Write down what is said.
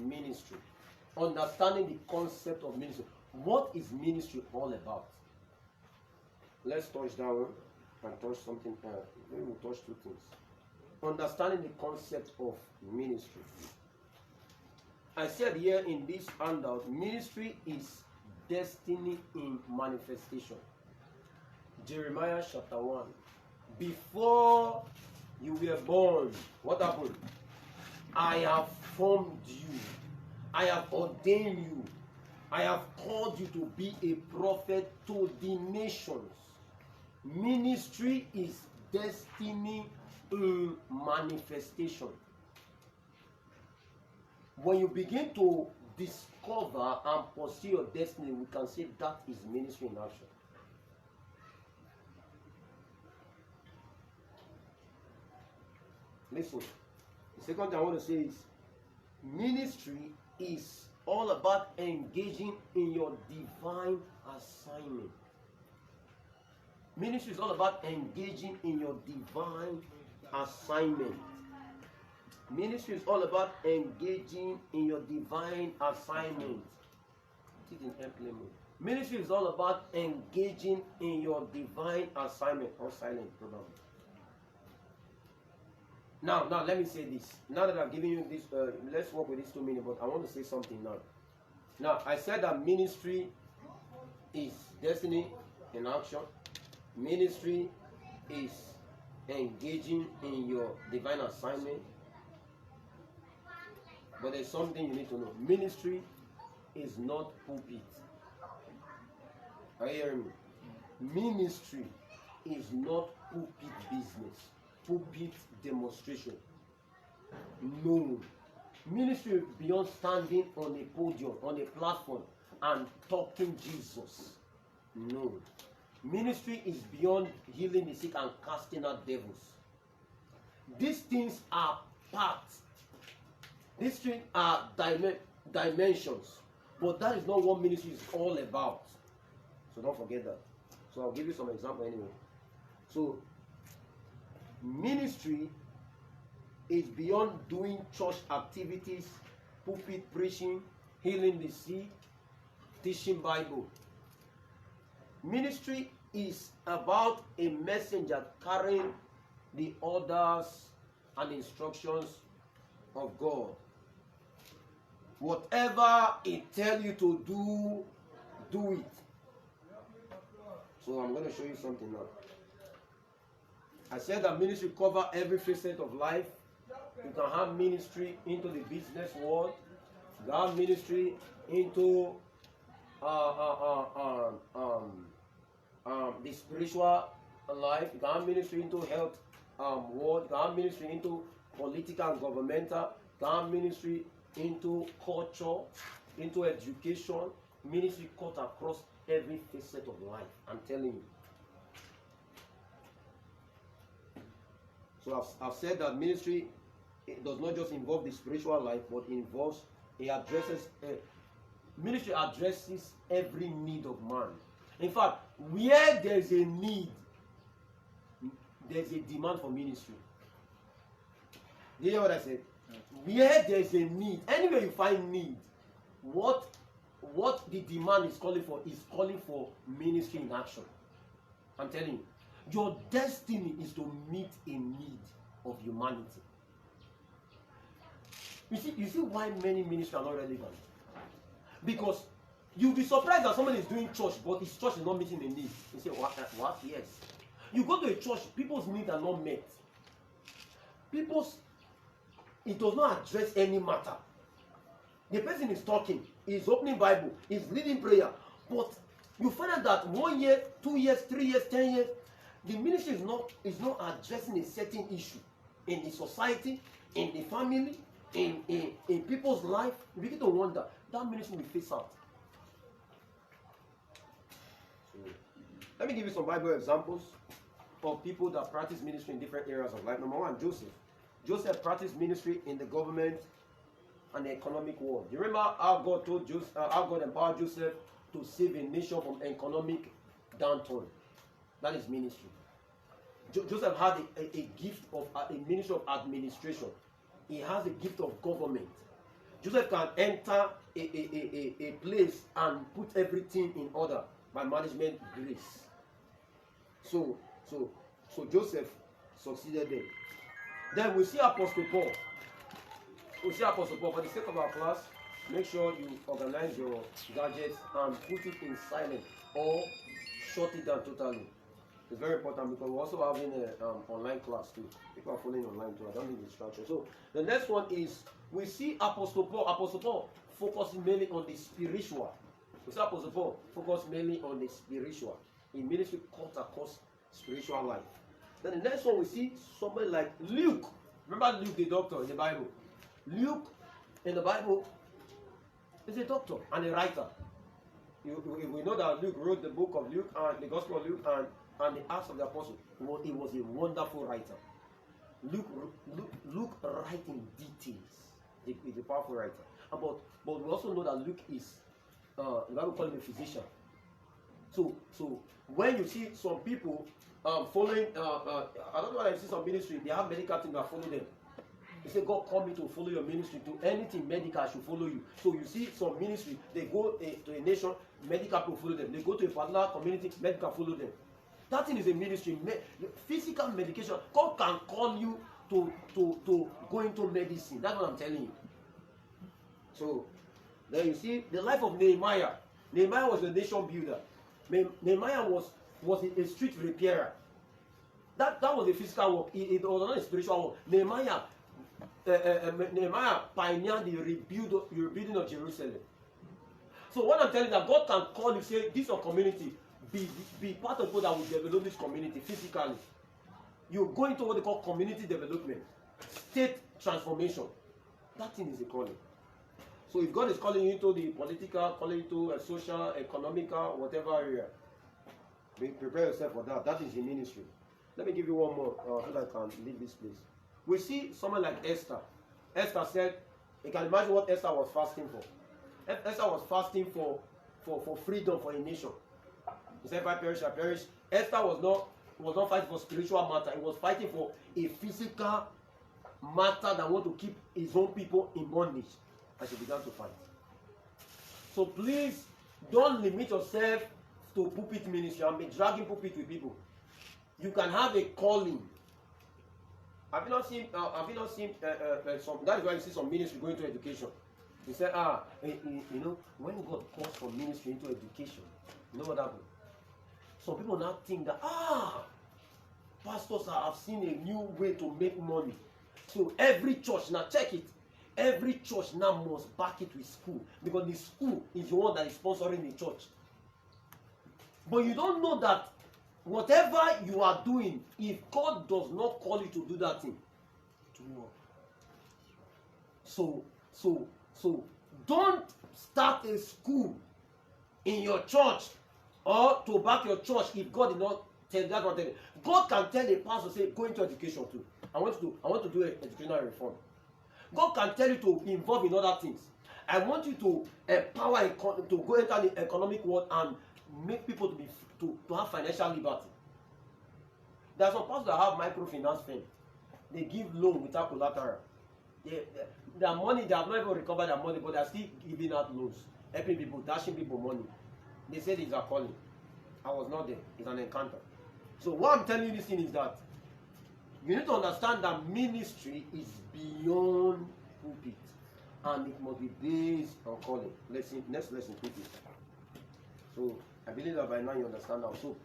ministry. Understanding the concept of ministry. What is ministry all about? Let's touch that one and touch something else. Maybe we'll touch two things. Understanding the concept of ministry. I said here in this handout, ministry is destiny in manifestation. Jeremiah chapter 1. Before you were born, what happened? I have formed you. I have ordained you. I have called you to be a prophet to the nations. Ministry is destiny in manifestation. When you begin to discover and pursue your destiny, we can say that is ministry in action. Listen, the second thing I want to say is ministry is all about engaging in your divine assignment. Ministry is all about engaging in your divine assignment. Ministry is all about engaging in your divine assignment. It is in airplane mode. Ministry is all about engaging in your divine assignment. Or silent, probably. Now, let me say this. Now that I've given you this, let's work with these 2 minutes, but I want to say something now. Now, I said that ministry is destiny in action. Ministry is engaging in your divine assignment. But there's something you need to know. Ministry is not pulpit. Are you hearing me? Ministry is not pulpit business. Pulpit demonstration. No. Ministry is beyond standing on a podium, on a platform, and talking Jesus. No. Ministry is beyond healing the sick and casting out devils. These things are parts. These things are dimensions. But that is not what ministry is all about. So don't forget that. So I'll give you some example anyway. So ministry is beyond doing church activities, pulpit preaching, healing the sick, teaching Bible. Ministry is about a messenger carrying the orders and instructions of God. Whatever it tells you to do, do it. So I'm going to show you something now. I said that ministry covers every facet of life. You can have ministry into the business world. You can have ministry into the spiritual life. You can have ministry into health world. You can have ministry into political and governmental. You can have ministry into culture, into education. Ministry cut across every facet of life. I'm telling you. So I've said that ministry, it does not just involve the spiritual life, but ministry addresses every need of man. In fact, where there's a need, there's a demand for ministry. Do you hear what I said? Where there's a need, anywhere you find need, what the demand is calling for ministry in action. I'm telling you. Your destiny is to meet a need of humanity. You see why many ministries are not relevant? Because you'll be surprised that someone is doing church, but his church is not meeting a need. You say, what? Yes. You go to a church, people's needs are not met. It does not address any matter. The person is talking, is opening Bible, is leading prayer, but you find out that 1 year, 2 years, 3 years, 10 years, the ministry is not addressing a certain issue in the society, in the family, in people's life. You begin to wonder, that ministry will face out. Let me give you some Bible examples of people that practice ministry in different areas of life. Number one, Joseph. Joseph practiced ministry in the government and the economic world. You remember how God empowered Joseph to save a nation from economic downturn? That is ministry. Joseph had a gift of a ministry of administration. He has a gift of government. Joseph can enter a place and put everything in order by management grace. So Joseph succeeded there. Then we see Apostle Paul. We see Apostle Paul. For the sake of our class, make sure you organize your gadgets and put it in silent or shut it down totally. It's very important because we're also having an online class too. People are following online too. I don't need distraction. So the next one is we see Apostle Paul. Apostle Paul focusing mainly on the spiritual. We see Apostle Paul focus mainly on the spiritual. In ministry cut across spiritual life. Then the next one we see somebody like Luke. Remember Luke the doctor in the Bible? Luke in the Bible is a doctor and a writer. We know that Luke wrote the book of Luke and the Gospel of Luke and the Acts of the Apostles. He was a wonderful writer. Luke writing details. He's a powerful writer. But we also know that Luke is, the Bible calls him a physician. So when you see some people following, I don't know why you see some ministry, they have medical team that follow them. They say, God called me to follow your ministry. To anything medical, I should follow you. So you see some ministry, they go to a nation, medical people follow them. They go to a particular community, medical follow them. That thing is a ministry. Physical medication. God can call you to go into medicine. That's what I'm telling you. So then you see the life of Nehemiah. Nehemiah was a nation builder. Nehemiah was a street repairer. That was a physical work. It was not a spiritual work. Nehemiah pioneered the rebuilding of Jerusalem. So what I'm telling you, that God can call you, say, this is your community, be part of people that will develop this community physically. You go into what they call community development, state transformation. That thing is a calling. So if God is calling you into the political, calling you into a social, economical, whatever area, prepare yourself for that. That is the ministry. Let me give you one more so that I can leave this place. We see someone like Esther. Esther said, you can imagine what Esther was fasting for. Esther was fasting for freedom for a nation. He said, if I perish, I perish. Esther was not fighting for spiritual matter. He was fighting for a physical matter that want to keep his own people in bondage. And she began to fight. So please, don't limit yourself to pulpit ministry and be dragging pulpit with people. You can have a calling. Have you not seen some? That is why you see some ministry going to education. You say, you know, when God calls from ministry into education, you know what happens? Some people now think that, pastors have seen a new way to make money. So every church, now check it, every church now must back it with school. Because the school is the one that is sponsoring the church. But you don't know that whatever you are doing, if God does not call you to do that thing, to work. So don't start a school in your church or to back your church if God did not tell that or tell you. God can tell a pastor, say, go into education too. I want to do an educational reform. God can tell you to be involved in other things. I want you to empower to go enter the economic world and make people to have financial liberty. There are some pastors that have microfinance firm. They give loan without collateral. Their money, they have not even recovered their money, but they are still giving out loans, helping people, dashing people money. They said it's a calling. I was not there. It's an encounter. So what I'm telling you this thing is that you need to understand that ministry is beyond pulpit, and it must be based on calling. Next lesson, pulpit. So I believe that by now you understand now. So